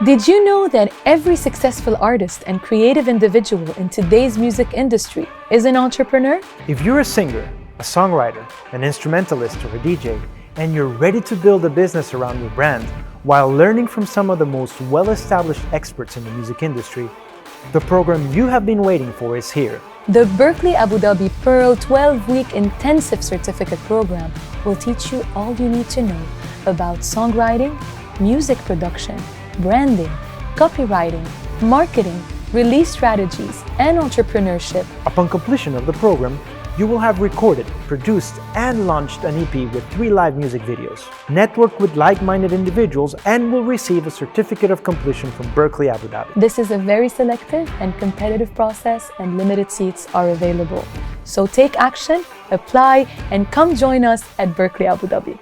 Did you know that every successful artist and creative individual in today's music industry is an entrepreneur? If you're a singer, a songwriter, an instrumentalist, or a DJ, and you're ready to build a business around your brand while learning from some of the most well-established experts in the music industry, the program you have been waiting for is here. The Berklee Abu Dhabi Pearl 12-week intensive certificate program will teach you all you need to know about songwriting, music production, branding, copywriting, marketing, release strategies, and entrepreneurship. Upon completion of the program, you will have recorded, produced, and launched an EP with 3 live music videos. Network with like-minded individuals and will receive a certificate of completion from Berklee Abu Dhabi. This is a very selective and competitive process, and limited seats are available. So take action, apply, and come join us at Berklee Abu Dhabi.